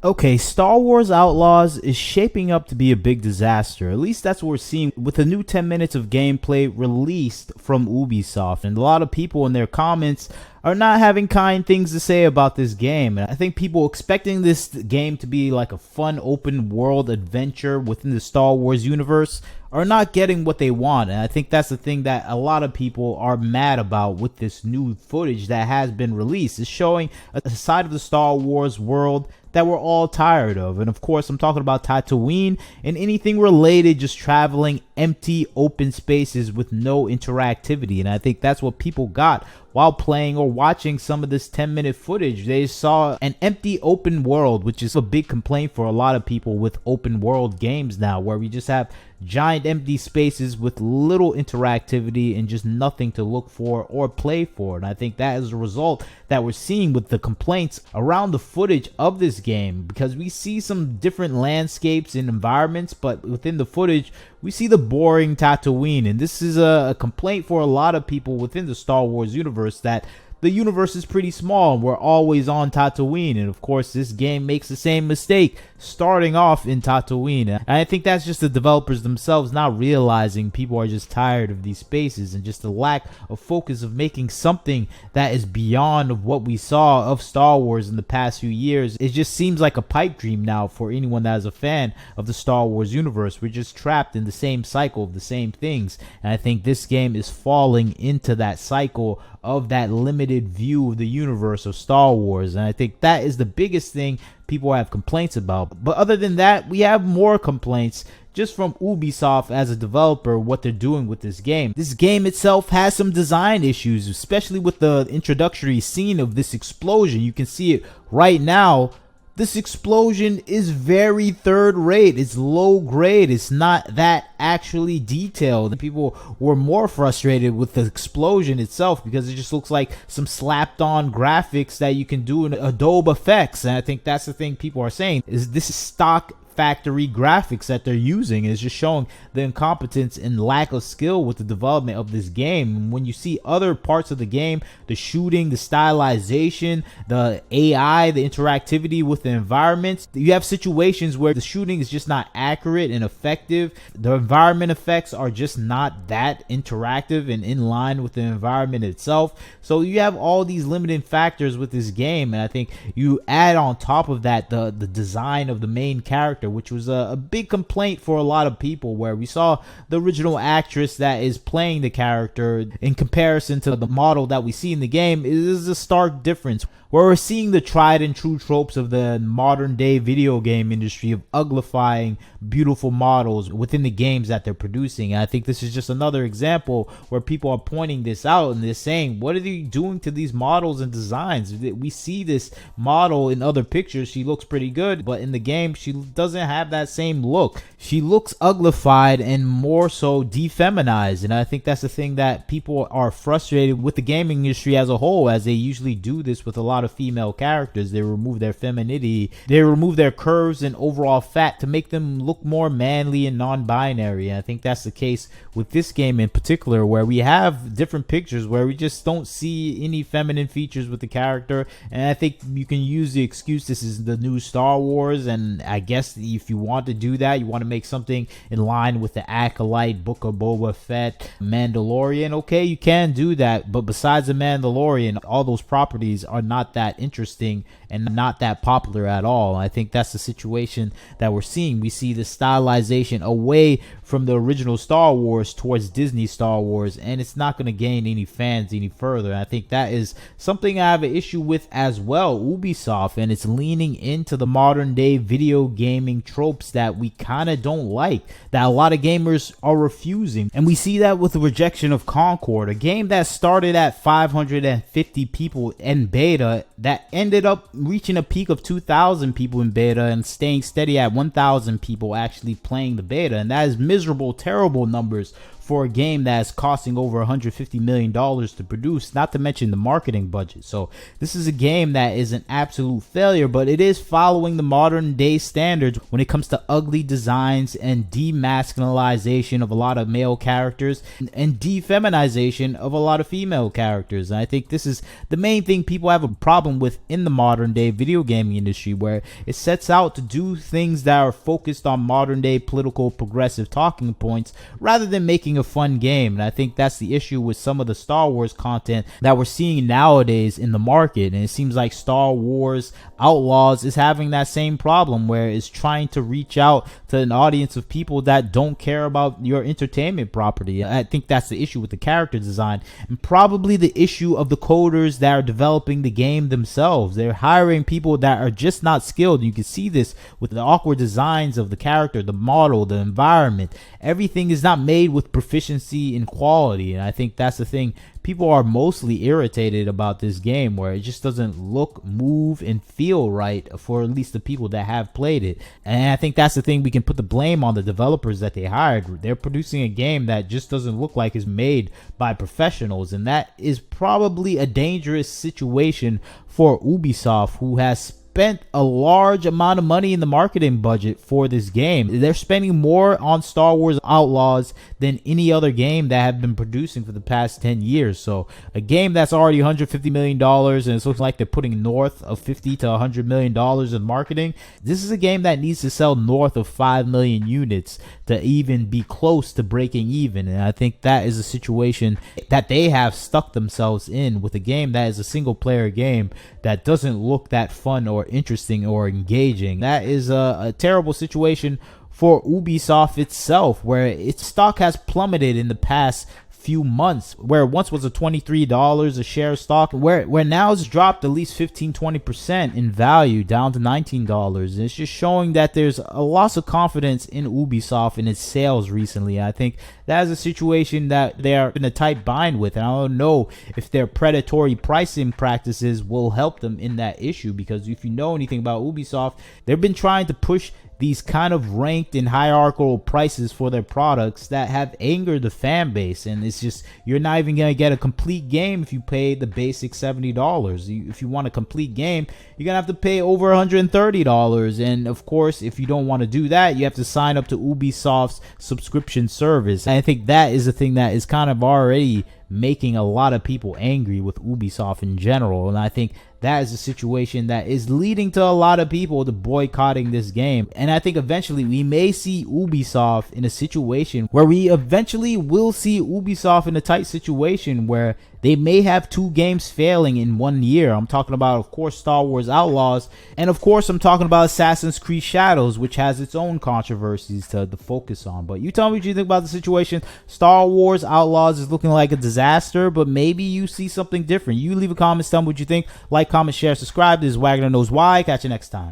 Okay, Star Wars Outlaws is shaping up to be a big disaster. At least that's what we're seeing with the new 10 minutes of gameplay released from Ubisoft. And a lot of people in their comments are not having kind things to say about this game. And I think people expecting this game to be like a fun open world adventure within the Star Wars universe are not getting what they want. And I think that's the thing that a lot of people are mad about with this new footage that has been released. It's showing a side of the Star Wars world that we're all tired of. And of course, I'm talking about Tatooine and anything related, just traveling empty open spaces with no interactivity. And I think that's what people got while playing or watching some of this 10-minute footage. They saw an empty open world, which is a big complaint for a lot of people with open world games now, where we just have giant empty spaces with little interactivity and just nothing to look for or play for. And I think that is a result that we're seeing with the complaints around the footage of this game, because we see some different landscapes and environments, but within the footage we see the boring Tatooine. And this is a complaint for a lot of people within the Star Wars universe, that the universe is pretty small and we're always on Tatooine. And of course, this game makes the same mistake starting off in Tatooine. And I think that's just the developers themselves not realizing people are just tired of these spaces, and just the lack of focus of making something that is beyond of what we saw of Star Wars in the past few years. It just seems like a pipe dream now for anyone that is a fan of the Star Wars universe. We're just trapped in the same cycle of the same things. And I think this game is falling into that cycle of that limited view of the universe of Star Wars. And I think that is the biggest thing people have complaints about. But other than that, we have more complaints just from Ubisoft as a developer, what they're doing with this game. This game itself has some design issues, especially with the introductory scene of this explosion. You can see it right now. This explosion is very third rate. It's low grade. It's not that actually detailed. People were more frustrated with the explosion itself because it just looks like some slapped on graphics that you can do in Adobe Effects. And I think that's the thing people are saying, is this is stock factory graphics that they're using. Is just showing the incompetence and lack of skill with the development of this game. When you see other parts of the game, the shooting, the stylization, the AI, the interactivity with the environments, you have situations where the shooting is just not accurate and effective. The environment effects are just not that interactive and in line with the environment itself. So you have all these limiting factors with this game, and I think you add on top of that the design of the main character, which was a big complaint for a lot of people, where we saw the original actress that is playing the character in comparison to the model that we see in the game is a stark difference, where we're seeing the tried and true tropes of the modern day video game industry of uglifying beautiful models within the games that they're producing. And I think this is just another example where people are pointing this out and they're saying, what are they doing to these models and designs? We see this model in other pictures, she looks pretty good, but in the game she doesn't have that same look. She looks uglified and more so defeminized. And I think that's the thing that people are frustrated with the gaming industry as a whole, as they usually do this with a lot of female characters. They remove their femininity, they remove their curves and overall fat to make them look more manly and non-binary. And I think that's the case with this game in particular, where we have different pictures where we just don't see any feminine features with the character. And I think you can use the excuse this is the new Star Wars, and I guess if you want to do that, you want to make something in line with the Acolyte, Book of Boba Fett, Mandalorian, okay, you can do that. But besides the Mandalorian, all those properties are not that interesting and not that popular at all. I think that's the situation that we're seeing. We see the stylization away from the original Star Wars towards Disney Star Wars, and it's not going to gain any fans any further. And I think that is something I have an issue with as well, Ubisoft, and it's leaning into the modern day video gaming tropes that we kind of don't like, that a lot of gamers are refusing. And we see that with the rejection of Concord, a game that started at 550 people in beta that ended up reaching a peak of 2,000 people in beta and staying steady at 1,000 people actually playing the beta. And that is miserable, terrible numbers for a game that's costing over $150 million to produce, not to mention the marketing budget. So this is a game that is an absolute failure, but it is following the modern day standards when it comes to ugly designs and demasculinization of a lot of male characters and defeminization of a lot of female characters. And I think this is the main thing people have a problem with in the modern day video gaming industry, where it sets out to do things that are focused on modern day political progressive talking points rather than making a fun game. And I think that's the issue with some of the Star Wars content that we're seeing nowadays in the market. And it seems like Star Wars Outlaws is having that same problem, where it's trying to reach out to an audience of people that don't care about your entertainment property. I think that's the issue with the character design, and probably the issue of the coders that are developing the game themselves. They're hiring people that are just not skilled. You can see this with the awkward designs of the character, the model, the environment. Everything is not made with proficiency in quality, and I think that's the thing. People are mostly irritated about this game, where it just doesn't look, move, and feel right for at least the people that have played it. And I think that's the thing. We can put the blame on the developers that they hired. They're producing a game that just doesn't look like it's made by professionals, and that is probably a dangerous situation for Ubisoft, who has spent a large amount of money in the marketing budget for this game. They're spending more on Star Wars Outlaws than any other game that have been producing for the past 10 years. So a game that's already $150 million, and it looks like they're putting north of $50 to $100 million in marketing. This is a game that needs to sell north of 5 million units to even be close to breaking even. And I think that is a situation that they have stuck themselves in, with a game that is a single player game that doesn't look that fun or interesting or engaging. That is a terrible situation for Ubisoft itself, where its stock has plummeted in the past few months, where it once was a $23 a share stock, where now it's dropped at least 15-20% in value, down to $19. And it's just showing that there's a loss of confidence in Ubisoft in its sales recently. I think that is a situation that they are in a tight bind with, and I don't know if their predatory pricing practices will help them in that issue, because if you know anything about Ubisoft, they've been trying to push these kind of ranked and hierarchical prices for their products that have angered the fan base. And it's just, you're not even going to get a complete game if you pay the basic $70. If you want a complete game, you're going to have to pay over $130. And of course, if you don't want to do that, you have to sign up to Ubisoft's subscription service. And I think that is the thing that is kind of already making a lot of people angry with Ubisoft in general. And I think that is a situation that is leading to a lot of people to boycotting this game. And I think eventually we may see Ubisoft in a situation where we eventually will see Ubisoft in a tight situation where they may have two games failing in 1 year. I'm talking about, of course, Star Wars Outlaws, and of course I'm talking about Assassin's Creed Shadows, which has its own controversies to focus on. But you tell me what you think about the situation. Star Wars Outlaws is looking like a disaster, but maybe you see something different. You leave a comment, tell me what you think. Like, comment, share, subscribe. This is Wagner Knows Why. Catch you next time.